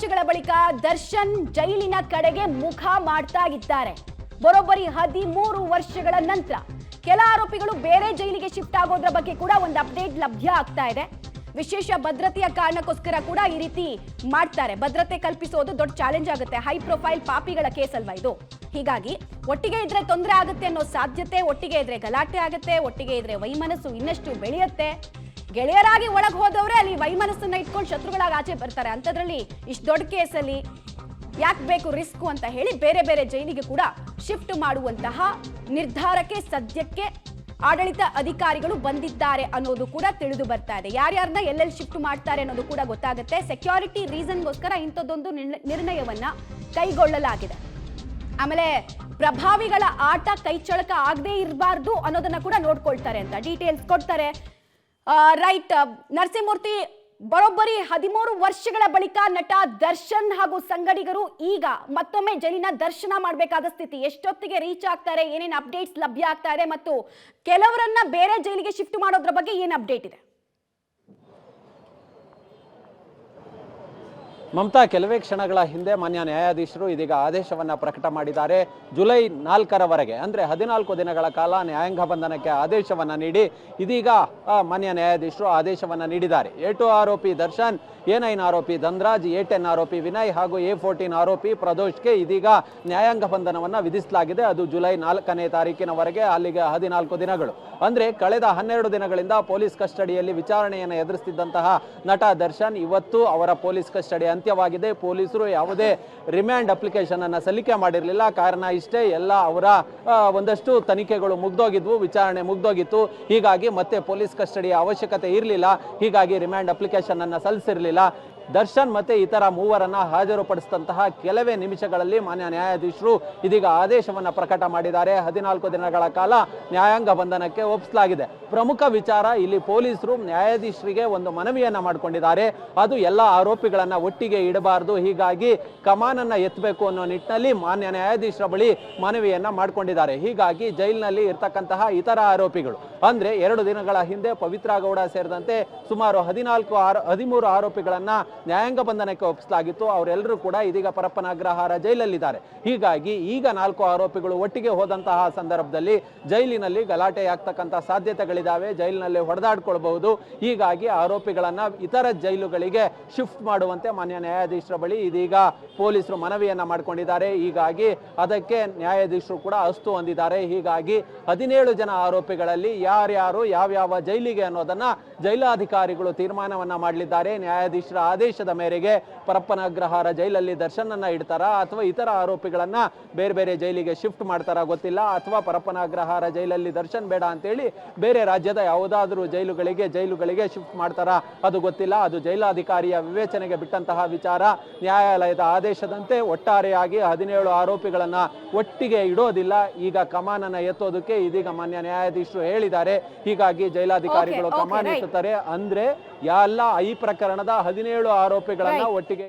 ವರ್ಷಗಳ ಬಳಿಕ ದರ್ಶನ್ ಜೈಲಿನ ಕಡೆಗೆ ಮುಖ ಮಾಡ್ತಾ ಇದ್ದಾರೆ. ಬರೋಬ್ಬರಿ 13 ವರ್ಷಗಳ ನಂತರ ಕೆಲ ಆರೋಪಿಗಳು ಬೇರೆ ಜೈಲಿಗೆ ಶಿಫ್ಟ್ ಆಗೋದ್ರ ಬಗ್ಗೆ ಕೂಡ ಒಂದು ಅಪ್ಡೇಟ್ ಲಭ್ಯ ಆಗ್ತಾ ಇದೆ. ವಿಶೇಷ ಭದ್ರತೆಯ ಕಾರಣಕ್ಕೋಸ್ಕರ ಕೂಡ ಈ ರೀತಿ ಮಾಡ್ತಾರೆ. ಭದ್ರತೆ ಕಲ್ಪಿಸೋದು ದೊಡ್ಡ ಚಾಲೆಂಜ್ ಆಗುತ್ತೆ. ಹೈ ಪ್ರೊಫೈಲ್ ಪಾಪಿಗಳ ಕೇಸ್ ಅಲ್ವಾ ಇದು. ಹೀಗಾಗಿ ಒಟ್ಟಿಗೆ ಇದ್ರೆ ತೊಂದರೆ ಆಗುತ್ತೆ ಅನ್ನೋ ಸಾಧ್ಯತೆ, ಒಟ್ಟಿಗೆ ಇದ್ರೆ ಗಲಾಟೆ ಆಗುತ್ತೆ, ಒಟ್ಟಿಗೆ ಇದ್ರೆ ವೈಮನಸ್ಸು ಇನ್ನಷ್ಟು ಬೆಳೆಯುತ್ತೆ. ಗೆಳೆಯರಾಗಿ ಒಳಗೆ ಹೋದವರೇ ಅಲ್ಲಿ ವೈಮನಸ್ಸನ್ನ ಇಟ್ಕೊಂಡು ಶತ್ರುಗಳಾಗಿ ಆಚೆ ಬರ್ತಾರೆ. ಅಂಥದ್ರಲ್ಲಿ ಇಷ್ಟು ದೊಡ್ಡ ಕೇಸಲ್ಲಿ ಯಾಕೆ ಬೇಕು ರಿಸ್ಕ್ ಅಂತ ಹೇಳಿ ಬೇರೆ ಬೇರೆ ಜೈಲಿಗೆ ಕೂಡ ಶಿಫ್ಟ್ ಮಾಡುವಂತಹ ನಿರ್ಧಾರಕ್ಕೆ ಸದ್ಯಕ್ಕೆ ಆಡಳಿತ ಅಧಿಕಾರಿಗಳು ಬಂದಿದ್ದಾರೆ ಅನ್ನೋದು ಕೂಡ ತಿಳಿದು ಬರ್ತಾ ಇದೆ. ಯಾರ್ಯಾರನ್ನ ಎಲ್ಲೆಲ್ಲಿ ಶಿಫ್ಟ್ ಮಾಡ್ತಾರೆ ಅನ್ನೋದು ಕೂಡ ಗೊತ್ತಾಗುತ್ತೆ. ಸೆಕ್ಯೂರಿಟಿ ರೀಸನ್ಗೋಸ್ಕರ ಇಂಥದ್ದೊಂದು ನಿರ್ಣಯವನ್ನ ಕೈಗೊಳ್ಳಲಾಗಿದೆ. ಆಮೇಲೆ ಪ್ರಭಾವಿಗಳ ಆಟ ಕೈಚಳಕ ಆಗದೆ ಇರಬಾರ್ದು ಅನ್ನೋದನ್ನ ಕೂಡ ನೋಡ್ಕೊಳ್ತಾರೆ ಅಂತ ಡೀಟೇಲ್ಸ್ ಕೊಡ್ತಾರೆ. ರೈಟ್ ನರಸಿಂಹಮೂರ್ತಿ, ಬರೋಬ್ಬರಿ 13 ವರ್ಷಗಳ ಬಳಿಕ ನಟ ದರ್ಶನ್ ಹಾಗೂ ಸಂಗಡಿಗರು ಈಗ ಮತ್ತೊಮ್ಮೆ ಜೈಲಿನ ದರ್ಶನ ಮಾಡಬೇಕಾದ ಸ್ಥಿತಿ. ಎಷ್ಟೊತ್ತಿಗೆ ರೀಚ್ ಆಗ್ತಾರೆ, ಏನೇನು ಅಪ್ಡೇಟ್ಸ್ ಲಭ್ಯ ಆಗ್ತಾ ಇದೆ ಮತ್ತು ಕೆಲವರನ್ನ ಬೇರೆ ಜೈಲಿಗೆ ಶಿಫ್ಟ್ ಮಾಡೋದ್ರ ಬಗ್ಗೆ ಏನು ಅಪ್ಡೇಟ್ ಇದೆ? ಮಮತಾ, ಕೆಲವೇ ಕ್ಷಣಗಳ ಹಿಂದೆ ಮಾನ್ಯ ನ್ಯಾಯಾಧೀಶರು ಇದೀಗ ಆದೇಶವನ್ನು ಪ್ರಕಟ ಮಾಡಿದ್ದಾರೆ. ಜುಲೈ 4ರವರೆಗೆ ಅಂದರೆ 14 ದಿನಗಳ ಕಾಲ ನ್ಯಾಯಾಂಗ ಬಂಧನಕ್ಕೆ ಆದೇಶವನ್ನು ನೀಡಿ ಇದೀಗ ಮಾನ್ಯ ನ್ಯಾಯಾಧೀಶರು ಆದೇಶವನ್ನು ನೀಡಿದ್ದಾರೆ. A2 ಆರೋಪಿ ದರ್ಶನ್, A9 ಆರೋಪಿ ಧನ್ರಾಜ್, A10 ಆರೋಪಿ ವಿನಯ್ ಹಾಗೂ A14 ಆರೋಪಿ ಪ್ರದೋಷ್ಗೆ ಇದೀಗ ನ್ಯಾಯಾಂಗ ಬಂಧನವನ್ನು ವಿಧಿಸಲಾಗಿದೆ. ಅದು ಜುಲೈ 4ನೇ ತಾರೀಕಿನವರೆಗೆ, ಅಲ್ಲಿಗೆ 14 ದಿನಗಳು. ಅಂದರೆ ಕಳೆದ 12 ದಿನಗಳಿಂದ ಪೊಲೀಸ್ ಕಸ್ಟಡಿಯಲ್ಲಿ ವಿಚಾರಣೆಯನ್ನು ಎದುರಿಸುತ್ತಿದ್ದಂತಹ ನಟ ದರ್ಶನ್ ಇವತ್ತು ಅವರ ಪೊಲೀಸ್ ಕಸ್ಟಡಿ ಅಂತ್ಯವಾಗಿದೆ. ಪೊಲೀಸರು ಯಾವುದೇ ರಿಮ್ಯಾಂಡ್ ಅಪ್ಲಿಕೇಶನ್ ಅನ್ನು ಸಲ್ಲಿಕೆ ಮಾಡಿರಲಿಲ್ಲ. ಕಾರಣ ಇಷ್ಟೇ, ಎಲ್ಲ ಅವರ ಒಂದಷ್ಟು ತನಿಖೆಗಳು ಮುಗ್ದೋಗಿದ್ವು, ವಿಚಾರಣೆ ಮುಗ್ದೋಗಿತ್ತು. ಹೀಗಾಗಿ ಮತ್ತೆ ಪೊಲೀಸ್ ಕಸ್ಟಡಿಯ ಅವಶ್ಯಕತೆ ಇರಲಿಲ್ಲ. ಹೀಗಾಗಿ ರಿಮ್ಯಾಂಡ್ ಅಪ್ಲಿಕೇಶನ್ ಅನ್ನು ಸಲ್ಲಿಸಿರಲಿಲ್ಲ. ದರ್ಶನ್ ಮತ್ತೆ ಇತರ ಮೂವರನ್ನ ಹಾಜರುಪಡಿಸಿದಂತಹ ಕೆಲವೇ ನಿಮಿಷಗಳಲ್ಲಿ ಮಾನ್ಯ ನ್ಯಾಯಾಧೀಶರು ಇದೀಗ ಆದೇಶವನ್ನು ಪ್ರಕಟ ಮಾಡಿದ್ದಾರೆ. 14 ದಿನಗಳ ಕಾಲ ನ್ಯಾಯಾಂಗ ಬಂಧನಕ್ಕೆ ಒಪ್ಪಿಸಲಾಗಿದೆ. ಪ್ರಮುಖ ವಿಚಾರ, ಇಲ್ಲಿ ಪೊಲೀಸರು ನ್ಯಾಯಾಧೀಶರಿಗೆ ಒಂದು ಮನವಿಯನ್ನ ಮಾಡಿಕೊಂಡಿದ್ದಾರೆ. ಅದು ಎಲ್ಲ ಆರೋಪಿಗಳನ್ನ ಒಟ್ಟಿಗೆ ಇಡಬಾರದು, ಹೀಗಾಗಿ ಕಮಾನನ್ನ ಎತ್ತಬೇಕು ಅನ್ನೋ ನಿಟ್ಟಿನಲ್ಲಿ ಮಾನ್ಯ ನ್ಯಾಯಾಧೀಶರ ಬಳಿ ಮನವಿಯನ್ನ ಮಾಡಿಕೊಂಡಿದ್ದಾರೆ. ಹೀಗಾಗಿ ಜೈಲಿನಲ್ಲಿ ಇರ್ತಕ್ಕಂತಹ ಇತರ ಆರೋಪಿಗಳು ಅಂದ್ರೆ 2 ದಿನಗಳ ಹಿಂದೆ ಪವಿತ್ರ ಗೌಡ ಸೇರಿದಂತೆ ಸುಮಾರು 13 ಆರೋಪಿಗಳನ್ನ ನ್ಯಾಯಾಂಗ ಬಂಧನಕ್ಕೆ ಒಪ್ಪಿಸಲಾಗಿತ್ತು. ಅವರೆಲ್ಲರೂ ಕೂಡ ಇದೀಗ ಪರಪ್ಪನ ಅಗ್ರಹಾರ ಜೈಲಲ್ಲಿದ್ದಾರೆ. ಹೀಗಾಗಿ ಈಗ 4 ಆರೋಪಿಗಳು ಒಟ್ಟಿಗೆ ಹೋದಂತಹ ಸಂದರ್ಭದಲ್ಲಿ ಜೈಲಿನಲ್ಲಿ ಗಲಾಟೆ ಆಗ್ತಕ್ಕಂಥ ಸಾಧ್ಯತೆಗಳಿದ್ದಾವೆ. ಜೈಲಿನಲ್ಲಿ ಹೊಡೆದಾಡ್ಕೊಳ್ಬಹುದು. ಹೀಗಾಗಿ ಆರೋಪಿಗಳನ್ನ ಇತರ ಜೈಲುಗಳಿಗೆ ಶಿಫ್ಟ್ ಮಾಡುವಂತೆ ಮಾನ್ಯ ನ್ಯಾಯಾಧೀಶರ ಬಳಿ ಇದೀಗ ಪೊಲೀಸರು ಮನವಿಯನ್ನ ಮಾಡಿಕೊಂಡಿದ್ದಾರೆ. ಹೀಗಾಗಿ ಅದಕ್ಕೆ ನ್ಯಾಯಾಧೀಶರು ಕೂಡ ಅಸ್ತು ಹೊಂದಿದ್ದಾರೆ. ಹೀಗಾಗಿ 17 ಜನ ಆರೋಪಿಗಳಲ್ಲಿ ಯಾರ್ಯಾರು ಯಾವ್ಯಾವ ಜೈಲಿಗೆ ಅನ್ನೋದನ್ನ ಜೈಲಾಧಿಕಾರಿಗಳು ತೀರ್ಮಾನವನ್ನ ಮಾಡಲಿದ್ದಾರೆ. ನ್ಯಾಯಾಧೀಶರ ಆದೇಶದ ಮೇರೆಗೆ ಪರಪ್ಪನ ಅಗ್ರಹಾರ ಜೈಲಲ್ಲಿ ದರ್ಶನನ್ನ ಇಡ್ತಾರಾ ಅಥವಾ ಇತರ ಆರೋಪಿಗಳನ್ನ ಬೇರೆ ಬೇರೆ ಜೈಲಿಗೆ ಶಿಫ್ಟ್ ಮಾಡ್ತಾರಾ ಗೊತ್ತಿಲ್ಲ. ಅಥವಾ ಪರಪ್ಪನ ಅಗ್ರಹಾರ ಜೈಲಲ್ಲಿ ದರ್ಶನ್ ಬೇಡ ಅಂತೇಳಿ ಬೇರೆ ರಾಜ್ಯದ ಯಾವುದಾದ್ರೂ ಜೈಲುಗಳಿಗೆ ಶಿಫ್ಟ್ ಮಾಡ್ತಾರಾ ಅದು ಗೊತ್ತಿಲ್ಲ. ಅದು ಜೈಲಾಧಿಕಾರಿಯ ವಿವೇಚನೆಗೆ ಬಿಟ್ಟಂತಹ ವಿಚಾರ. ನ್ಯಾಯಾಲಯದ ಆದೇಶದಂತೆ ಒಟ್ಟಾರೆಯಾಗಿ 17 ಆರೋಪಿಗಳನ್ನ ಒಟ್ಟಿಗೆ ಇಡೋದಿಲ್ಲ. ಈಗ ಕಮಾನನ್ನ ಎತ್ತೋದಕ್ಕೆ ಇದೀಗ ಮಾನ್ಯ ನ್ಯಾಯಾಧೀಶರು ಹೇಳಿದ್ದಾರೆ. ಹೀಗಾಗಿ ಜೈಲಾಧಿಕಾರಿಗಳು ಕಮಾನ್ ಎತ್ತುತ್ತಾರೆ. ಅಂದ್ರೆ ಎಲ್ಲ ಈ ಪ್ರಕರಣದ 17 ಆರೋಪಿಗಳನ್ನ ಒಟ್ಟಿಗೆ